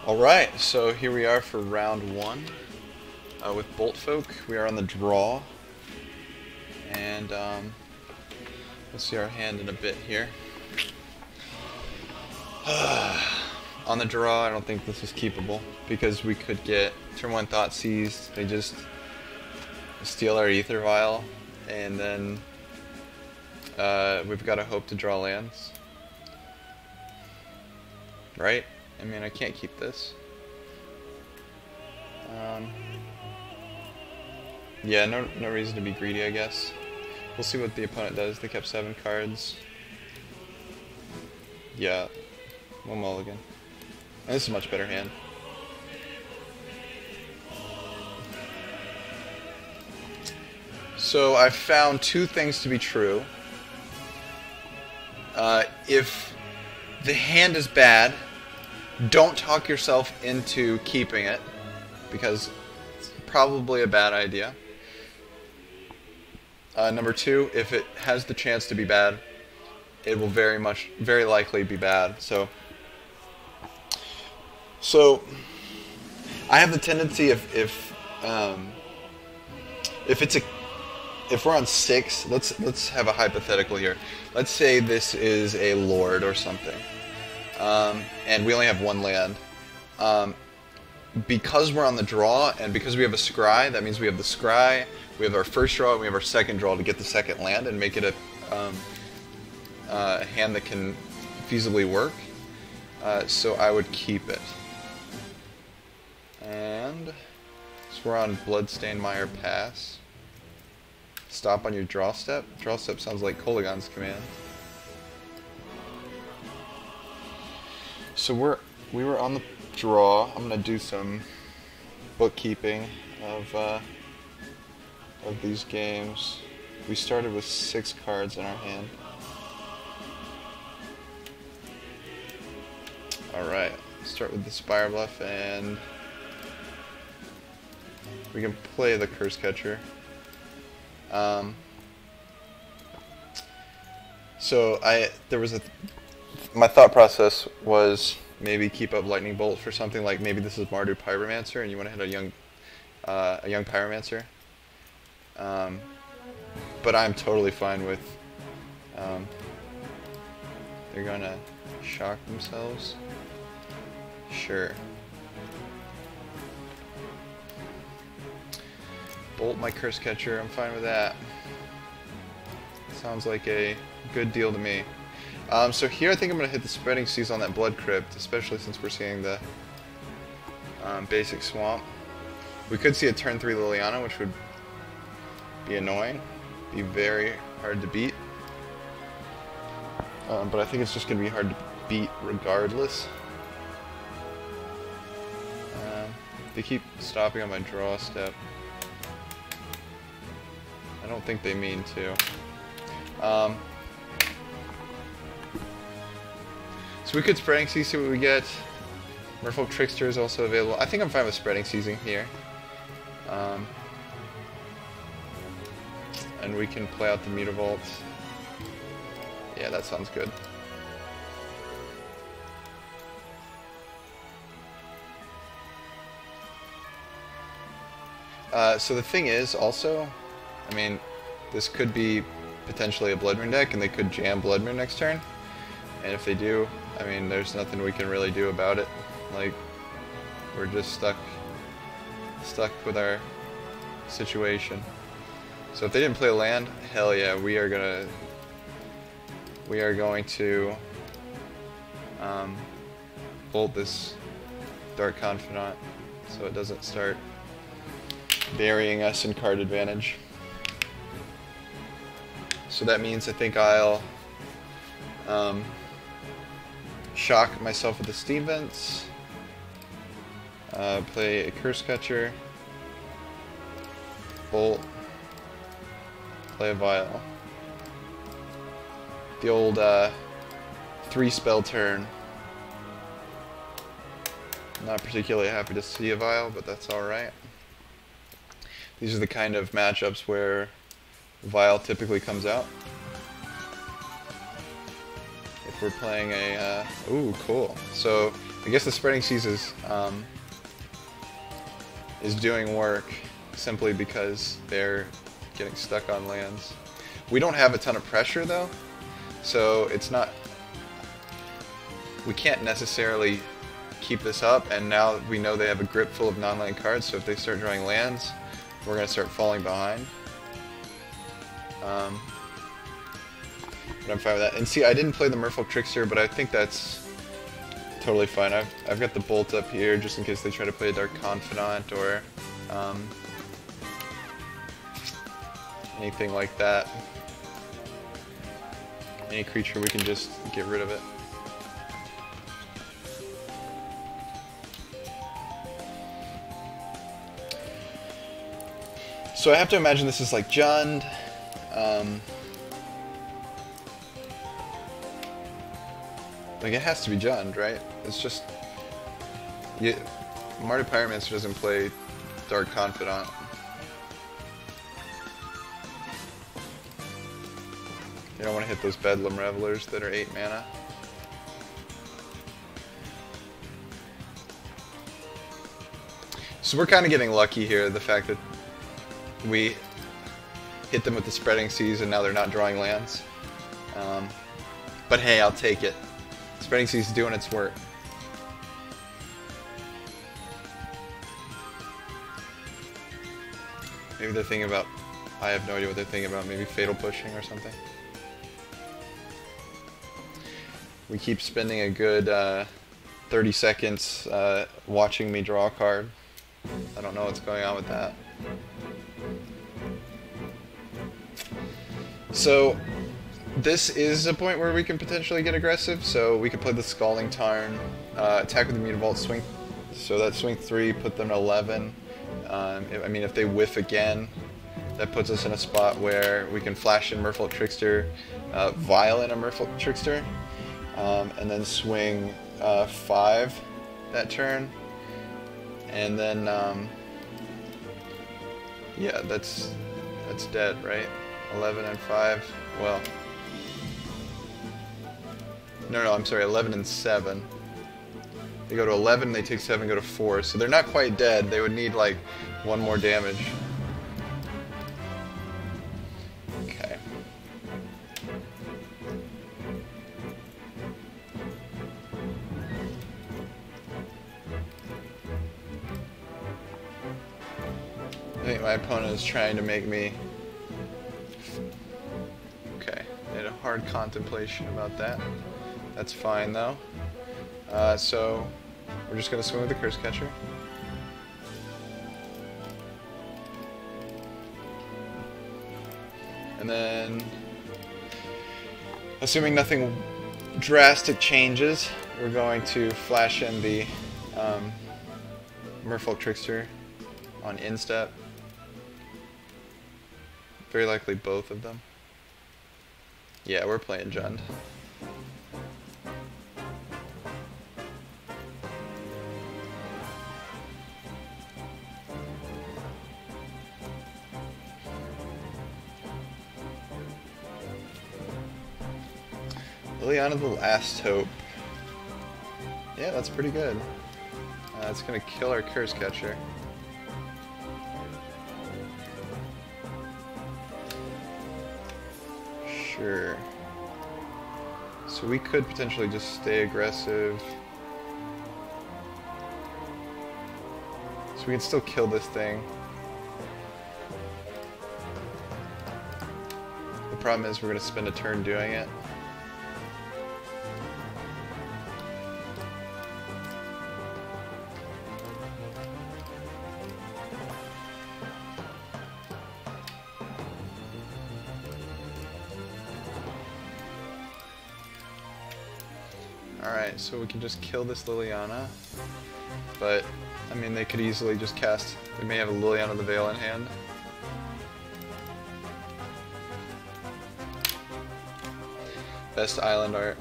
Alright, so here we are for round one with Boltfolk. We are on the draw, and we'll see our hand in a bit here. On the draw, I don't think this is keepable, because we could get turn 1 Thought Seized, they just steal our Ether Vial, and then we've got to hope to draw lands. Right? I mean, I can't keep this. Yeah, no reason to be greedy, I guess. We'll see what the opponent does. They kept 7 cards. Yeah, one mulligan. And this is a much better hand. So I found 2 things to be true. If the hand is bad, don't talk yourself into keeping it, because it's probably a bad idea. Number 2, if it has the chance to be bad, it will very likely be bad. So I have the tendency if we're on 6, let's have a hypothetical here. Let's say this is a Lord or something. And we only have 1 land. Because we're on the draw, and because we have a scry, that means we have the scry, we have our first draw, and we have our second draw to get the second land and make it a hand that can feasibly work. So I would keep it. And so we're on Bloodstained Mire Pass. Stop on your draw step. Draw step sounds like Kolaghan's command. So we were on the draw. I'm gonna do some bookkeeping of these games. We started with 6 cards in our hand. Alright, start with the Spire Bluff, and we can play the Curse Catcher. So my thought process was maybe keep up Lightning Bolt for something like, maybe this is Mardu Pyromancer and you want to hit a young Pyromancer. But I'm totally fine with they're gonna shock themselves. Sure. Bolt my Curse Catcher, I'm fine with that. Sounds like a good deal to me. So here I think I'm going to hit the Spreading Seas on that Blood Crypt, especially since we're seeing the basic Swamp. We could see a turn 3 Liliana, which would be annoying, be very hard to beat. But I think it's just going to be hard to beat regardless. They keep stopping on my draw step. I don't think they mean to. So we could Spreading Seas, see what we get. Merfolk Trickster is also available. I think I'm fine with Spreading Seasing here. And we can play out the Mutavault. Yeah, that sounds good. So the thing is, also, I mean, this could be potentially a Blood Moon deck, and they could jam Blood Moon next turn. And if they do, I mean, there's nothing we can really do about it. Like, we're just stuck with our situation. So if they didn't play a land, hell yeah, we are going to bolt this Dark Confidant so it doesn't start burying us in card advantage. So that means I think I'll shock myself with the Steam Vents, play a Curse Catcher, bolt, play a Vial. The old 3 spell turn. Not particularly happy to see a Vial, but that's alright. These are the kind of matchups where Vial typically comes out. If we're playing a... ooh, cool. So I guess the spreading seas is doing work simply because they're getting stuck on lands. We don't have a ton of pressure though, so it's not. We can't necessarily keep this up, and now we know they have a grip full of non-land cards, so if they start drawing lands, we're going to start falling behind. But I'm fine with that. And see, I didn't play the Merfolk Trickster, but I think that's totally fine. I've got the Bolt up here just in case they try to play a Dark Confidant or anything like that. Any creature, we can just get rid of it. So I have to imagine this is like Jund. Like it has to be Jund, right? It's just Mardu Pyromancer doesn't play Dark Confidant. You don't want to hit those Bedlam Revelers that are 8 mana. So we're kind of getting lucky here, the fact that we hit them with the Spreading Seas and now they're not drawing lands. But hey, I'll take it. Spreading Seas is doing its work. Maybe they're thinking about, I have no idea what they're thinking about, maybe Fatal Pushing or something. We keep spending a good 30 seconds watching me draw a card. I don't know what's going on with that. So this is a point where we can potentially get aggressive. So we could play the Scalding Tarn, attack with the Mutavault, swing. So that swing 3, put them at 11. I mean, if they whiff again, that puts us in a spot where we can flash in Merfolk Trickster, Violent a Merfolk Trickster, and then swing 5 that turn. And then, yeah, that's dead, right? 11 and 5. Well, no, I'm sorry, 11 and 7. They go to 11, they take 7, go to 4. So they're not quite dead. They would need like 1 more damage. Okay. I think my opponent is trying to make me... Okay, made a hard contemplation about that. That's fine though. So we're just going to swing with the Curse Catcher. And then, assuming nothing drastic changes, we're going to flash in the Merfolk Trickster on instep. Very likely both of them. Yeah, we're playing Jund. Liliana the Last Hope. Yeah, that's pretty good. It's gonna kill our Curse Catcher. Sure. So we could potentially just stay aggressive. So we can still kill this thing. The problem is we're gonna spend a turn doing it. Alright, so we can just kill this Liliana, but, I mean, they could easily just cast, they may have a Liliana the Veil in hand. Best island art.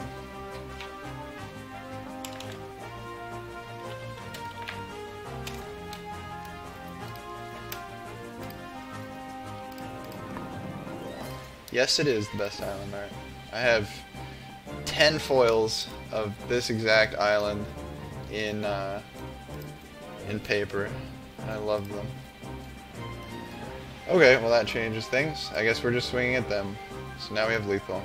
Yes, it is the best island art. I have 10 foils of this exact island in paper. I love them. Okay, well that changes things. I guess we're just swinging at them. So now we have lethal.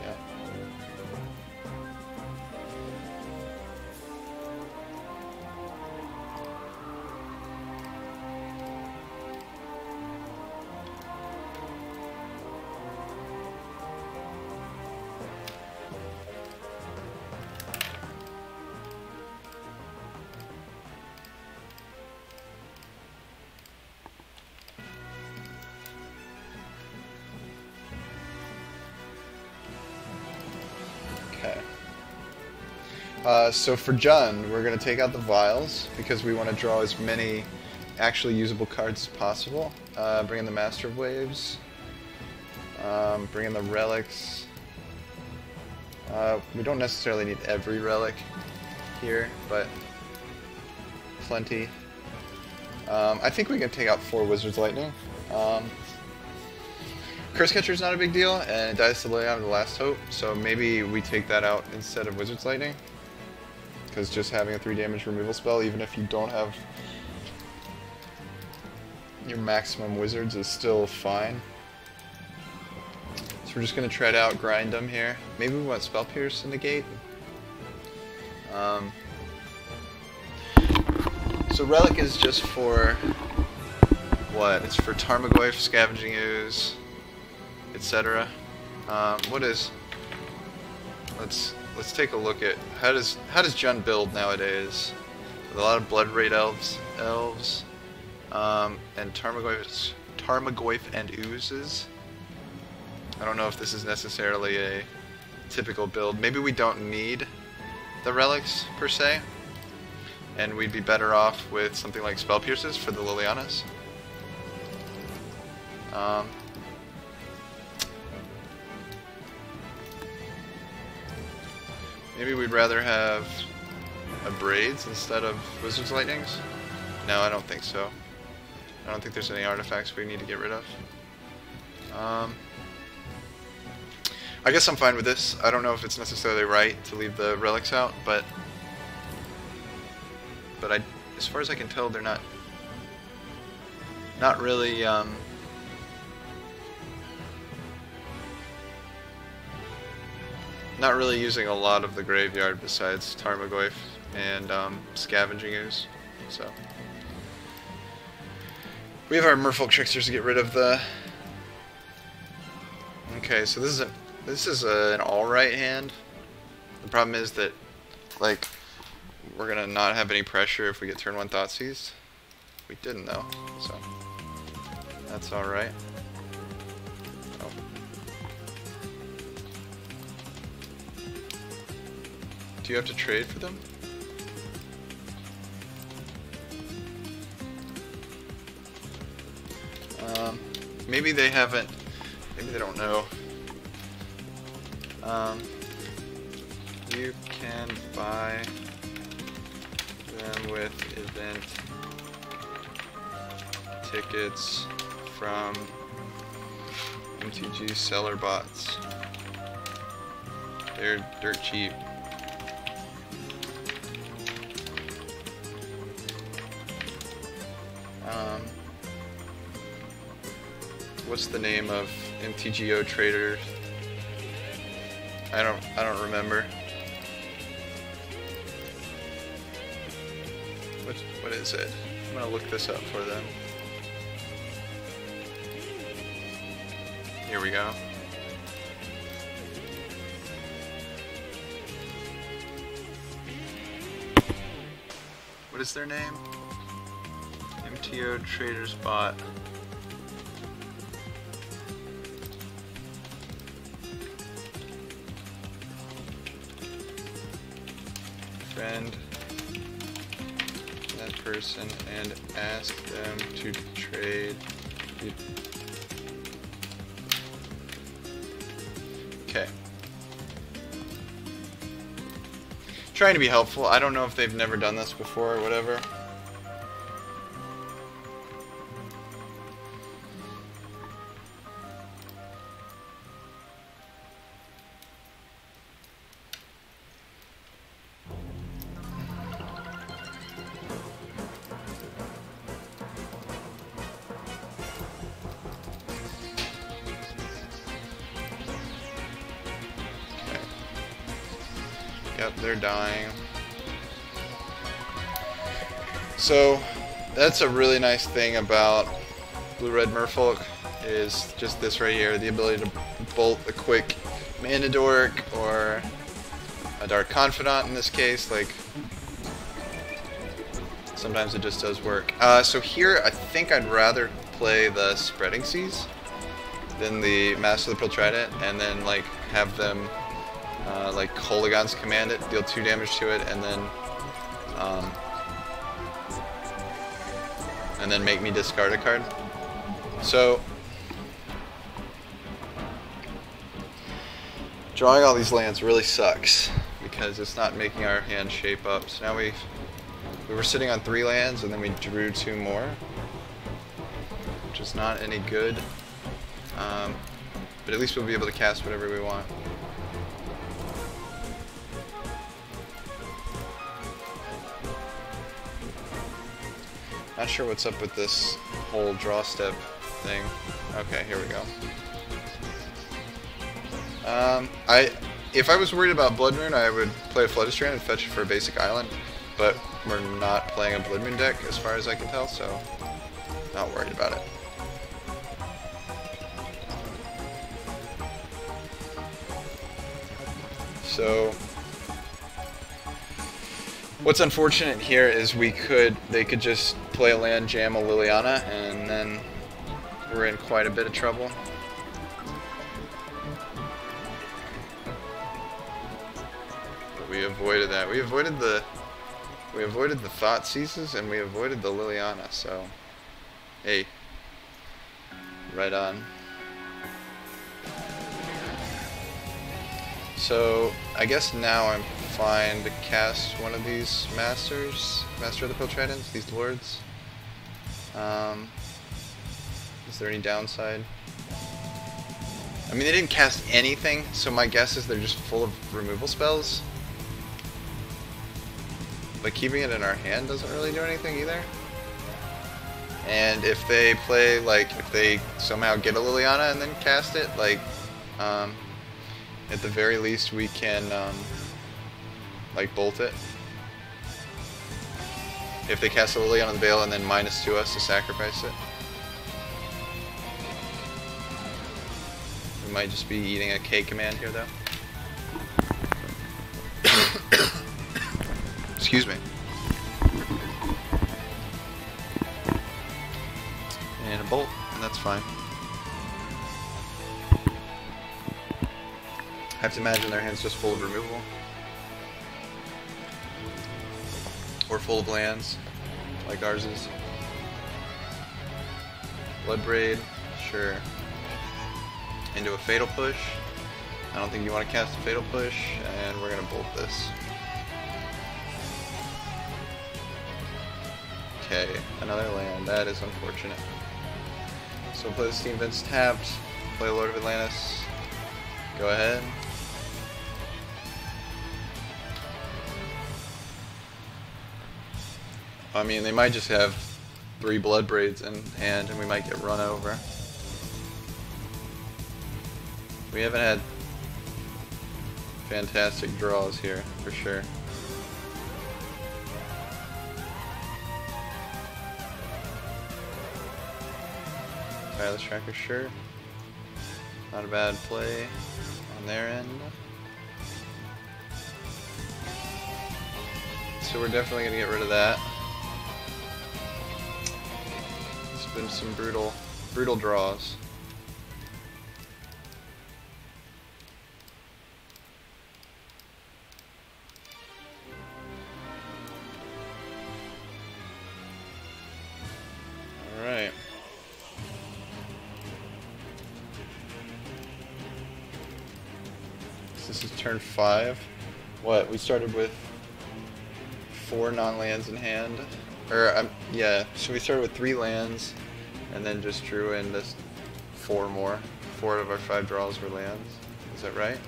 Yeah. So for Jund, we're going to take out the vials because we want to draw as many actually usable cards as possible. Bring in the Master of Waves. Bring in the relics. We don't necessarily need every relic here, but plenty. I think we can take out 4 Wizard's Lightning. Curse Catcher's not a big deal, and it dies to Liliana, the Last Hope, so maybe we take that out instead of Wizard's Lightning. Because just having a 3 damage removal spell, even if you don't have your maximum wizards, is still fine. So we're just going to tread out, grind them here. Maybe we want Spell Pierce to negate. So Relic is just for what? It's for Tarmogoyf, Scavenging Ooze, etc. What is? Let's take a look at how does Jund build nowadays? With a lot of Blood Raid elves, and Tarmogoyf and Oozes. I don't know if this is necessarily a typical build. Maybe we don't need the relics per se, and we'd be better off with something like Spell Pierces for the Lilianas. Maybe we'd rather have a Braids instead of Wizard's Lightnings? No, I don't think so. I don't think there's any artifacts we need to get rid of. I guess I'm fine with this. I don't know if it's necessarily right to leave the relics out, but as far as I can tell, they're not really not really using a lot of the graveyard besides Tarmogoyf and Scavenging Ooze. So we have our Merfolk Tricksters to get rid of the. Okay, so this is an alright hand. The problem is that, like, we're gonna not have any pressure if we get turn 1 Thoughtseize. We didn't though, so that's alright. Oh. Do you have to trade for them? Maybe they haven't. Maybe they don't know. You can buy them with event tickets from MTG seller bots. They're dirt cheap. What's the name of MTGO trader? I don't remember. What is it? I'm gonna look this up for them. Here we go. What is their name? MTO Traders Bot. Friend that person and ask them to trade. Okay. Trying to be helpful. I don't know if they've never done this before or whatever. Yep, they're dying. So that's a really nice thing about blue-red merfolk, is just this right here, the ability to bolt a quick mana dork or a dark confidant in this case. Like, sometimes it just does work. So here I think I'd rather play the Spreading Seas than the Master of the Pearl Trident, and then like have them like Kolaghan's command it, deal 2 damage to it, and then make me discard a card. So drawing all these lands really sucks because it's not making our hand shape up. So now we were sitting on 3 lands and then we drew 2 more, which is not any good. But at least we'll be able to cast whatever we want. Not sure what's up with this whole draw step thing. Okay, here we go. If I was worried about Blood Moon, I would play a Flooded Strand and fetch it for a basic island, but we're not playing a Blood Moon deck as far as I can tell, so not worried about it. So what's unfortunate here is they could just play a land, jam a Liliana, and then we're in quite a bit of trouble. But we avoided that. We avoided the Thought Seizes and we avoided the Liliana, so hey, right on. So I guess now I'm fine to cast one of these Master of the Pearl Tridents, these Lords. Is there any downside? I mean, they didn't cast anything, so my guess is they're just full of removal spells. But keeping it in our hand doesn't really do anything either. And if they play, like, if they somehow get a Liliana and then cast it, like, at the very least we can, like, bolt it. If they cast a Liliana on the Veil and then -2 us to sacrifice it. We might just be eating a K command here, though. Excuse me. And a bolt, and that's fine. I have to imagine their hand's just full of removal. Or full of lands, like ours is. Bloodbraid, sure. Into a Fatal Push. I don't think you want to cast a Fatal Push, and we're going to bolt this. Okay, another land. That is unfortunate. So we'll play the Steam Vents tapped, play Lord of Atlantis. Go ahead. I mean, they might just have 3 Bloodbraids in hand and we might get run over. We haven't had fantastic draws here, for sure. Tireless Tracker, sure. Not a bad play on their end. So we're definitely going to get rid of that. It's been some brutal draws. Alright. This is turn 5. What? We started with 4 non-lands in hand. Or, yeah, so we started with 3 lands, and then just drew in this 4 more. 4 of our 5 draws were lands. Is that right?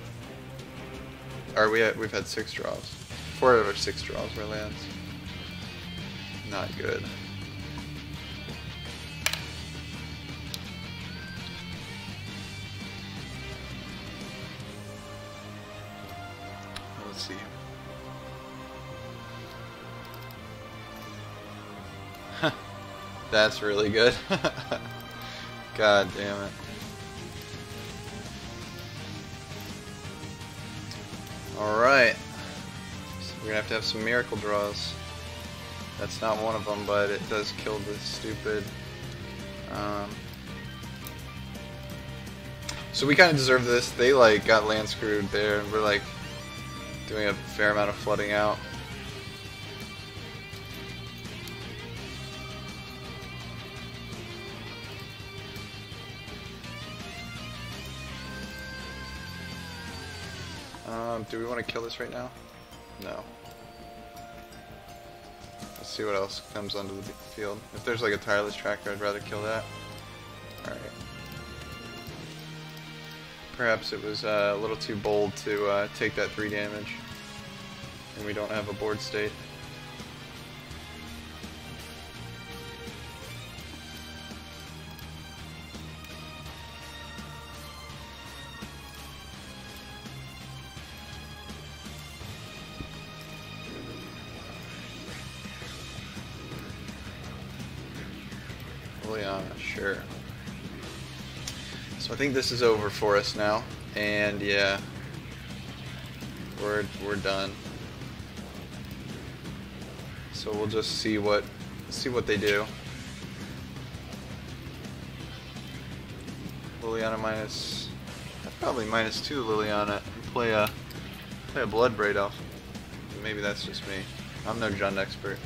Or we've had 6 draws. 4 of our 6 draws were lands. Not good. Let's see. That's really good. God damn it. Alright. So we're gonna have to have some miracle draws. That's not one of them, but it does kill the stupid. So we kind of deserve this. They like got land screwed there, and we're like doing a fair amount of flooding out. Do we want to kill this right now? No. Let's see what else comes onto the field. If there's like a tireless tracker, I'd rather kill that. Alright. Perhaps it was a little too bold to take that 3 damage. And we don't have a board state. Sure. So I think this is over for us now, and yeah, we're done. So we'll just see what they do. Liliana minus, probably -2 Liliana, and play a Blood Braid off. Maybe that's just me. I'm no Jund expert.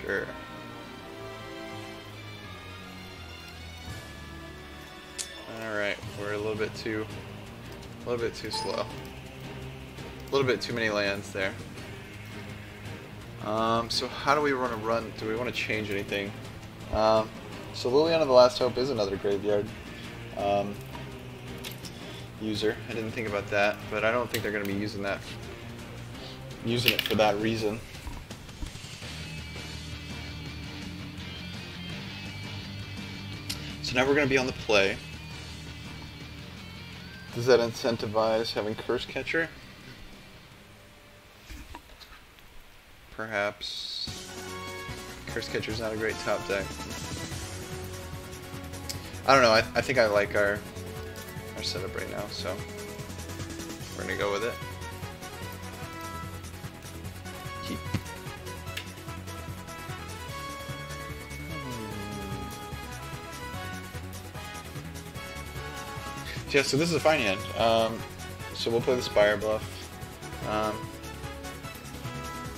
Sure. Alright, we're a little bit too slow. A little bit too many lands there. So how do we want to run? Do we want to change anything? So Liliana the Last Hope is another graveyard user. I didn't think about that, but I don't think they're going to be using it for that reason. So now we're going to be on the play. Does that incentivize having Curse Catcher? Perhaps. Curse Catcher's not a great top deck. I don't know, I think I like our setup right now, so we're going to go with it. Keep. Yeah, so this is a fine hand. So we'll play the Spire Bluff.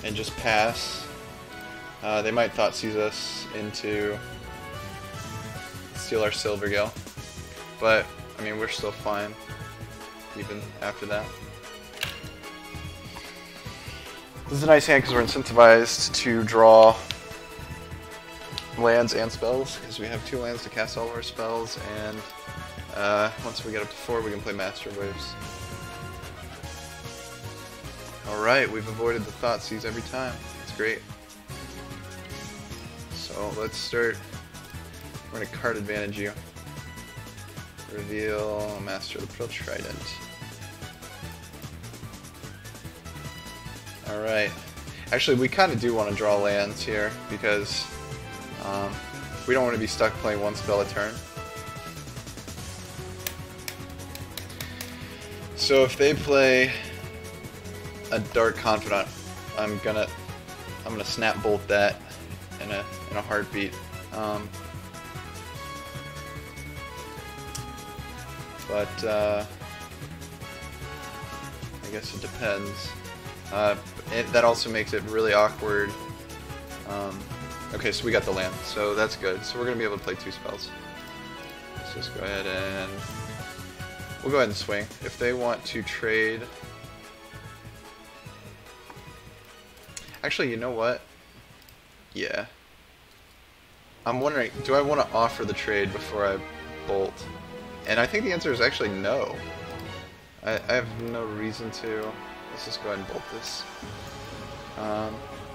And just pass. They might Thoughtseize us into steal our Silvergill. But, I mean, we're still fine, even after that. This is a nice hand because we're incentivized to draw lands and spells, because we have 2 lands to cast all of our spells, and once we get up to 4, we can play Master Waves. Alright, we've avoided the Thoughtseize every time. It's great. So let's start. We're going to card advantage you. Reveal Master of the Pearl Trident. Alright. Actually, we kind of do want to draw lands here, because we don't want to be stuck playing 1 spell a turn. So if they play a Dark Confidant, I'm gonna snap bolt that in a heartbeat. But I guess it depends. That also makes it really awkward. Okay, so we got the land, so that's good. So we're gonna be able to play 2 spells. Let's just go ahead and we'll go ahead and swing. If they want to trade, actually, you know what? Yeah. I'm wondering, do I want to offer the trade before I bolt? And I think the answer is actually no. I have no reason to. Let's just go ahead and bolt this.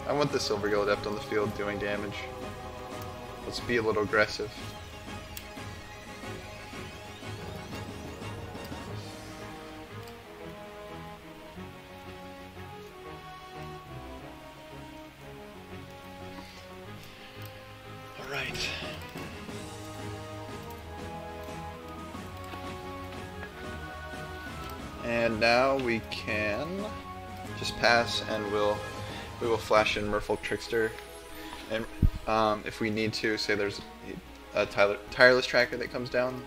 I want the Silvergill Adept on the field doing damage. Let's be a little aggressive. And now we can just pass, and we will flash in Boltfolk Trickster, and if we need to, say there's a tireless tracker that comes down,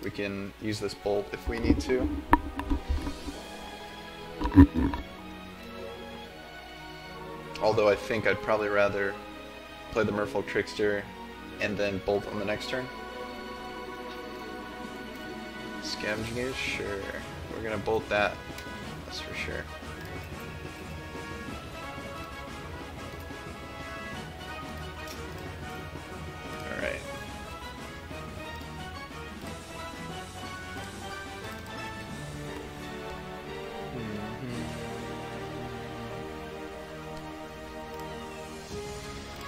we can use this bolt if we need to. Although I think I'd probably rather play the Boltfolk Trickster and then bolt on the next turn. Scavenging is sure. We're gonna bolt that. That's for sure. Alright.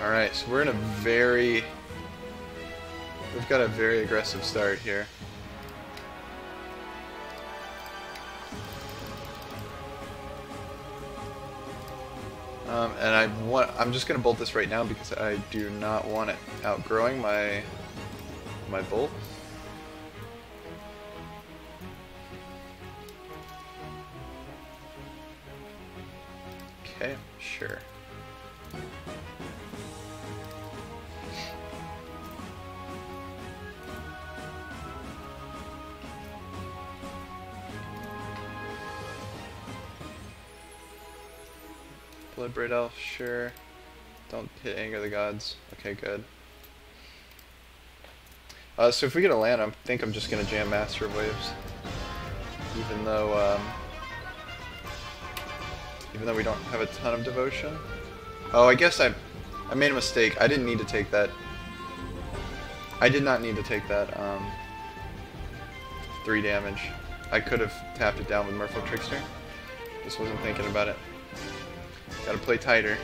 Alright, so we're in a we've got a very aggressive start here. And I'm just gonna bolt this right now because I do not want it outgrowing my bolt. Okay, sure. Bloodbraid Elf, sure. Don't hit Anger of the Gods. Okay, good. So if we get a land, I think I'm just gonna jam Master of Waves, even though we don't have a ton of devotion. Oh, I guess I made a mistake. I didn't need to take that. I did not need to take that 3 damage. I could have tapped it down with Boltfolk Trickster. Just wasn't thinking about it. Gotta play tighter.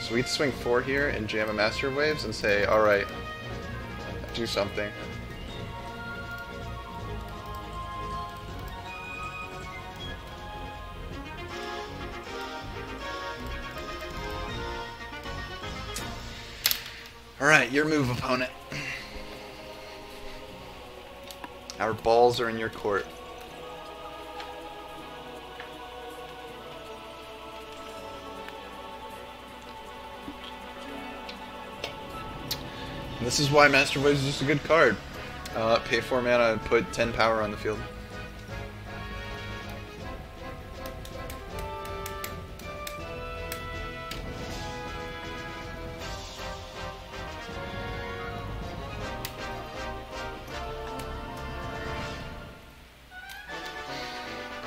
So we'd swing 4 here and jam a Master of Waves and say, alright, do something. Alright, your move, opponent. Our balls are in your court. This is why Master Voice is just a good card. Pay 4 mana and put 10 power on the field.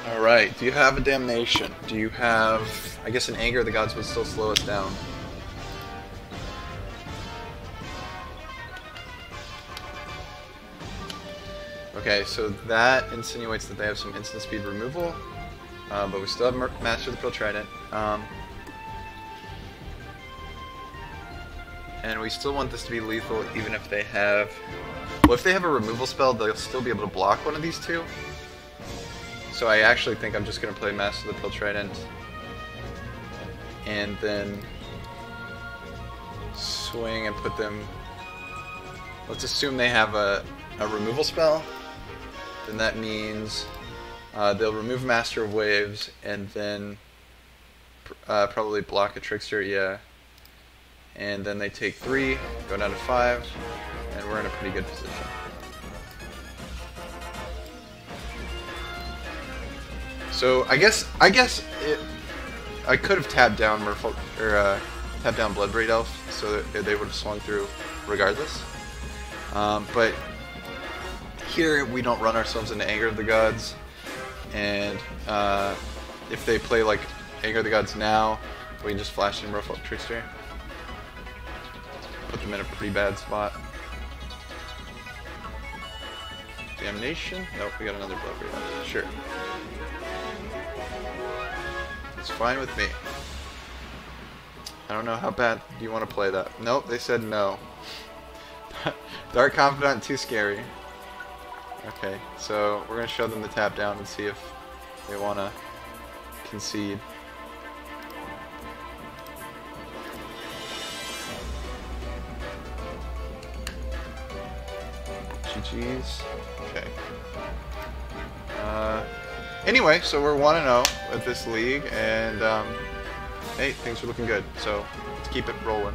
Alright, do you have a Damnation? Do you have... I guess an Anger of the Gods would still slow us down. Okay, so that insinuates that they have some instant speed removal, but we still have Master of the Pearl Trident. And we still want this to be lethal even if they have... Well, if they have a removal spell, they'll still be able to block one of these two. So I actually think I'm just going to play Master of the Pearl Trident and then swing and put them... Let's assume they have a removal spell. Then that means they'll remove Master of Waves and then probably block a Trickster, yeah. And then they take 3, go down to 5, and we're in a pretty good position. So I guess I could have tapped down Boltfolk, or tapped down Bloodbraid Elf, so that they would have swung through regardless. But here we don't run ourselves into Anger of the Gods, and if they play like Anger of the Gods now, we can just flash in Boltfolk Trickster. Put them in a pretty bad spot. Damnation? Nope, we got another Bloodbraid Elf. Sure. It's fine with me. I don't know how bad do you want to play that. Nope, they said no. Dark Confidant, too scary. Okay, so we're going to show them the tap down and see if they want to concede. Jeez. Okay. Anyway, so we're 1-0 with this league, and hey, things are looking good. So let's keep it rolling.